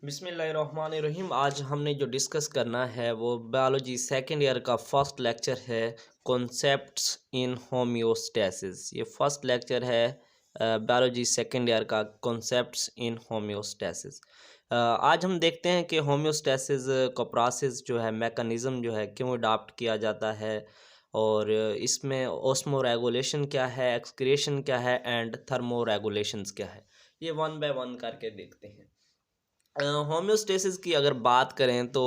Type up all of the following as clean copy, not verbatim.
बिस्मिल्लाहिर्रहमानिर्रहीम। आज हमने जो डिस्कस करना है वो बायोलॉजी सेकेंड ईयर का फर्स्ट लेक्चर है, कॉन्सेप्ट्स इन होम्योस्टेसिस। ये फर्स्ट लेक्चर है बायोलॉजी सेकेंड ईयर का, कॉन्सेप्ट्स इन होम्योस्टेसिस। आज हम देखते हैं कि होम्योस्टेसिस का प्रोसेस जो है, मैकेनिज़्म जो है, क्यों अडॉप्ट किया जाता है और इसमें ऑस्मो रेगुलेशन क्या है, एक्सक्रिएशन क्या है एंड थर्मो रेगुलेशंस क्या है। ये वन बाय वन करके देखते हैं। होम्योस्टेसिस की अगर बात करें तो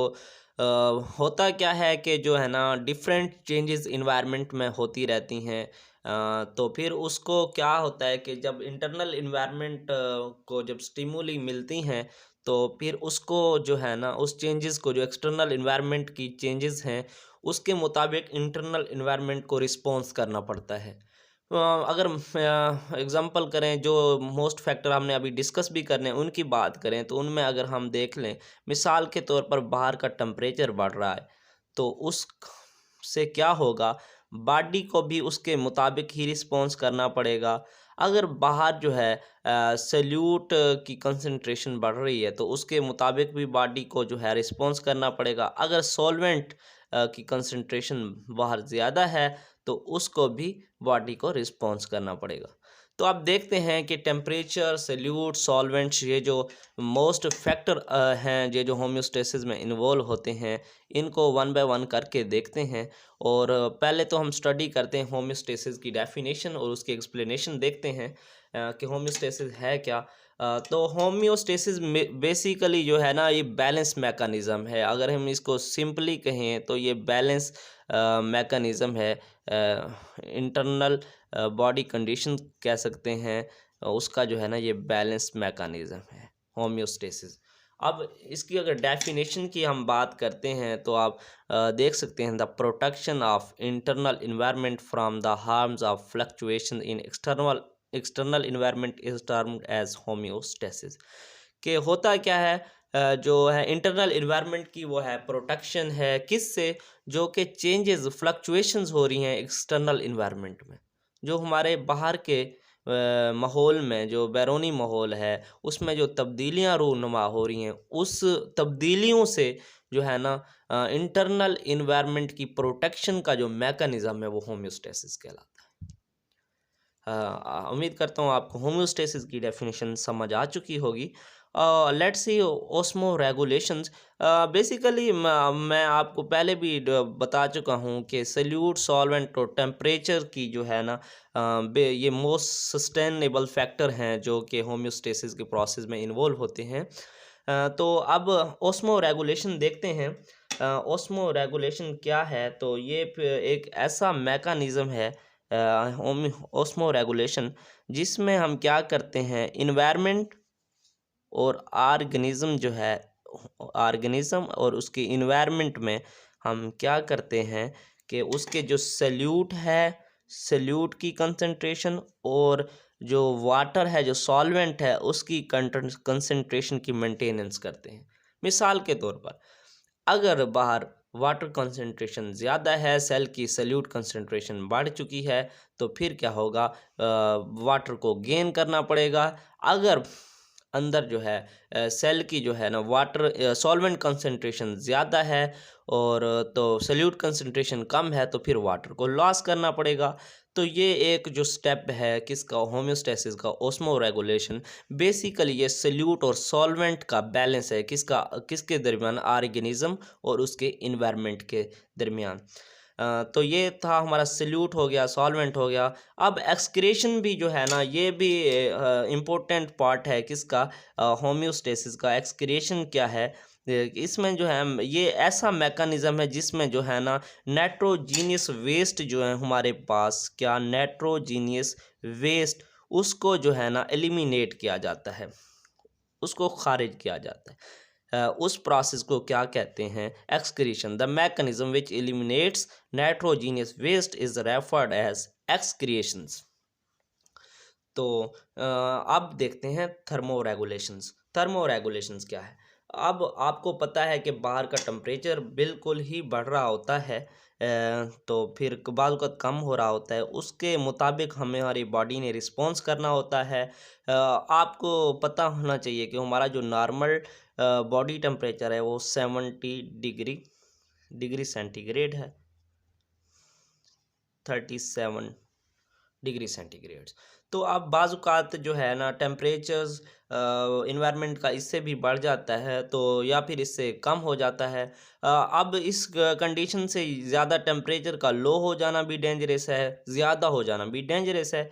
होता क्या है कि जो है ना, डिफरेंट चेंजेस इन्वायरमेंट में होती रहती हैं। तो फिर उसको क्या होता है कि जब इंटरनल इन्वायरमेंट को जब स्टिमुली मिलती हैं, तो फिर उसको जो है ना, उस चेंजेस को, जो एक्सटर्नल इन्वायरमेंट की चेंजेस हैं, उसके मुताबिक इंटरनल इन्वायरमेंट को रिस्पॉन्स करना पड़ता है। अगर एग्ज़ाम्पल करें, जो मोस्ट फैक्टर हमने अभी डिस्कस भी करने हैं उनकी बात करें, तो उनमें अगर हम देख लें, मिसाल के तौर पर बाहर का टेम्परेचर बढ़ रहा है, तो उस से क्या होगा, बॉडी को भी उसके मुताबिक ही रिस्पॉन्स करना पड़ेगा। अगर बाहर जो है सल्यूट की कंसंट्रेशन बढ़ रही है, तो उसके मुताबिक भी बॉडी को जो है रिस्पॉन्स करना पड़ेगा। अगर सॉल्वेंट की कंसंट्रेशन बाहर ज़्यादा है, तो उसको भी बॉडी को रिस्पॉन्स करना पड़ेगा। तो आप देखते हैं कि टेम्परेचर, सल्यूट, सॉल्वेंट्स, ये जो मोस्ट फैक्टर हैं, ये जो होम्योस्टेसिस में इन्वॉल्व होते हैं, इनको वन बाय वन करके देखते हैं। और पहले तो हम स्टडी करते हैं होम्योस्टेसिस की डेफिनेशन और उसकी एक्सप्लेनेशन देखते हैं कि होम्योस्टेसिस है क्या। तो होम्योस्टेसिस बेसिकली जो है ना, ये बैलेंस मैकेनिज़्म है। अगर हम इसको सिंपली कहें तो ये बैलेंस मैकेनिज़्म है। इंटरनल बॉडी कंडीशन कह सकते हैं, उसका जो है ना, ये बैलेंस मैकेनिज़्म है होम्योस्टेसिस। अब इसकी अगर डेफिनेशन की हम बात करते हैं, तो आप देख सकते हैं, the protection of internal environment from the harms of fluctuation in external environment is termed as homeostasis. कि होता क्या है, जो है इंटरनल इन्वायरमेंट की वो है प्रोटेक्शन है, किससे, जो कि चेंजेस, फ्लक्चुएशंस हो रही हैं एक्सटर्नल इन्वायरमेंट में, जो हमारे बाहर के माहौल में, जो बैरूनी माहौल है, उसमें जो तब्दीलियाँ रूनुमा हो रही हैं, उस तब्दीलियों से जो है ना, इंटरनल इन्वायरमेंट की प्रोटेक्शन का जो मैकेनिज़्म है, वो होम्योस्टेसिस कहलाता है। उम्मीद करता हूँ आपको होम्योस्टेसिस की डेफिनेशन समझ आ चुकी होगी। Let's see osmo regulations. Basically मैं आपको पहले भी बता चुका हूँ कि सल्यूट, सॉल्वेंट और टेम्परेचर की जो है ना, ये मोस्ट सस्टेनेबल फैक्टर हैं जो कि होम्योस्टेसिस के प्रोसेस में इन्वॉल्व होते हैं। तो अब ओस्मो रेगुलेशन देखते हैं। ओस्मो रेगुलेशन क्या है, तो ये एक ऐसा मैकेनिज़्म है, ओस्मो रेगुलेशन, जिसमें हम क्या करते हैं, इन्वायरमेंट और ऑर्गेनिज्म जो है, ऑर्गेनिज्म और उसके इन्वायरमेंट में हम क्या करते हैं कि उसके जो सल्यूट है, सल्यूट की कंसंट्रेशन, और जो वाटर है, जो सॉल्वेंट है, उसकी कंसंट्रेशन की मेंटेनेंस करते हैं। मिसाल के तौर पर, अगर बाहर वाटर कंसंट्रेशन ज़्यादा है, सेल की सल्यूट कंसंट्रेशन बढ़ चुकी है, तो फिर क्या होगा, वाटर को गेन करना पड़ेगा। अगर अंदर जो है सेल की जो है ना, वाटर सॉल्वेंट कंसंट्रेशन ज़्यादा है और तो सल्यूट कंसंट्रेशन कम है, तो फिर वाटर को लॉस करना पड़ेगा। तो ये एक जो स्टेप है किसका, होम्योस्टेसिस का, ओस्मो रेगुलेशन। बेसिकली ये सल्यूट और सॉल्वेंट का बैलेंस है, किसका, किसके दरमियान, ऑर्गेनिज्म और उसके इन्वायरमेंट के दरमियान। तो ये था हमारा सल्यूट हो गया, सॉल्वेंट हो गया। अब एक्सक्रीशन भी जो है ना, ये भी इम्पोर्टेंट पार्ट है किसका, होम्योस्टेसिस का। एक्सक्रीशन क्या है, इसमें जो है, ये ऐसा मैकेनिज़्म है जिसमें जो है ना, नाइट्रोजीनियस वेस्ट जो है हमारे पास, क्या, नाइट्रोजीनियस वेस्ट, उसको जो है ना एलिमिनेट किया जाता है, उसको खारिज किया जाता है। उस प्रोसेस को क्या कहते हैं, excretion. The mechanism which eliminates nitrogenous waste is referred as excretions. तो अब देखते हैं थर्मो रेगुलेशंस। थर्मो रेगुलेशंस क्या है। अब आपको पता है कि बाहर का टेम्परेचर बिल्कुल ही बढ़ रहा होता है, तो फिर बाद वक़्त कम हो रहा होता है, उसके मुताबिक हमें हमारी बॉडी ने रिस्पॉन्स करना होता है। आपको पता होना चाहिए कि हमारा जो नॉर्मल बॉडी टेम्परेचर है वो 70 डिग्री सेंटीग्रेड है, 37 डिग्री सेंटीग्रेड। तो अब बाज़ औक़ात जो है ना टेम्परेचर्स इन्वायरमेंट का इससे भी बढ़ जाता है, तो या फिर इससे कम हो जाता है। अब इस कंडीशन से ज़्यादा टेम्परेचर का लो हो जाना भी डेंजरस है, ज़्यादा हो जाना भी डेंजरस है।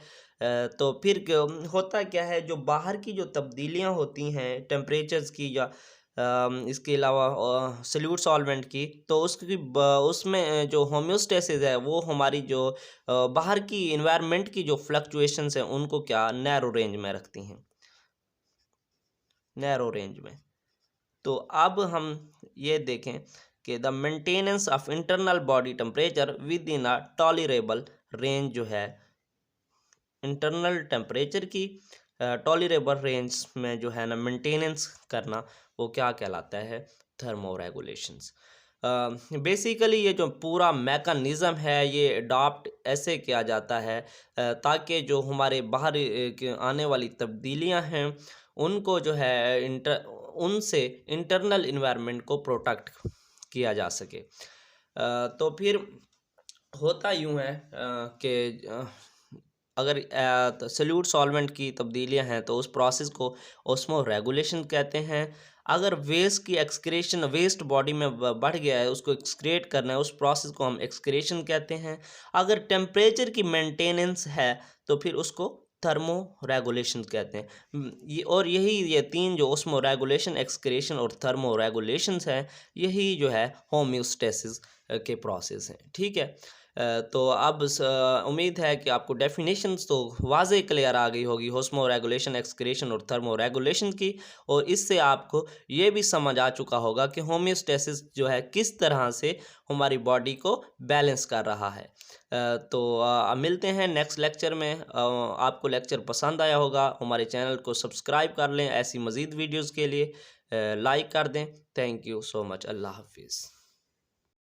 तो फिर होता क्या है, जो बाहर की जो तब्दीलियाँ होती हैं टेम्परेचर्स की या इसके अलावा सॉल्यूट सॉल्वेंट की, तो उसमें जो होम्योस्टेसिस है वो हमारी जो बाहर की इन्वायरमेंट की जो फ्लक्चुएशंस हैं उनको क्या नैरो रेंज में रखती हैं, नैरो रेंज में। तो अब हम ये देखें कि the maintenance of internal body temperature with in a tolerable range जो है, इंटरनल टेम्परेचर की टॉलरेबल रेंज में जो है ना मेंटेनेंस करना, वो क्या कहलाता है, थर्मो रेगुलेशंस। बेसिकली ये जो पूरा मैकेनिज़्म है ये अडॉप्ट ऐसे किया जाता है ताकि जो हमारे बाहर आने वाली तब्दीलियां हैं उनको जो है उनसे इंटरनल इन्वायरमेंट को प्रोटेक्ट किया जा सके। तो फिर होता यूँ है कि अगर सॉल्यूट सॉल्वेंट की तब्दीलियां हैं तो उस प्रोसेस को ऑस्मो रेगुलेशन कहते हैं। अगर वेस्ट की एक्सक्रेशन वेस्ट बॉडी में बढ़ गया है, उसको एक्सक्रेट करना है, उस प्रोसेस को हम एक्सक्रेशन कहते हैं। अगर टेम्परेचर की मेंटेनेंस है तो फिर उसको थर्मो रेगुलेशन कहते हैं। ये तीन जो ऑस्मो रेगुलेशन, एक्सक्रेशन और थर्मो रेगुलेशंस हैं, यही जो है होम्योस्टेसिस के प्रोसेस हैं। ठीक है। तो अब उम्मीद है कि आपको डेफिनेशंस तो वाज़े क्लियर आ गई होगी ऑस्मो रेगुलेशन, एक्सक्रेशन और थर्मो रेगुलेशन की, और इससे आपको ये भी समझ आ चुका होगा कि होम्योस्टेसिस जो है किस तरह से हमारी बॉडी को बैलेंस कर रहा है। तो मिलते हैं नेक्स्ट लेक्चर में। आपको लेक्चर पसंद आया होगा, हमारे चैनल को सब्सक्राइब कर लें, ऐसी मज़ीद वीडियोज़ के लिए लाइक कर दें। Thank you so much. अल्लाह हाफिज़।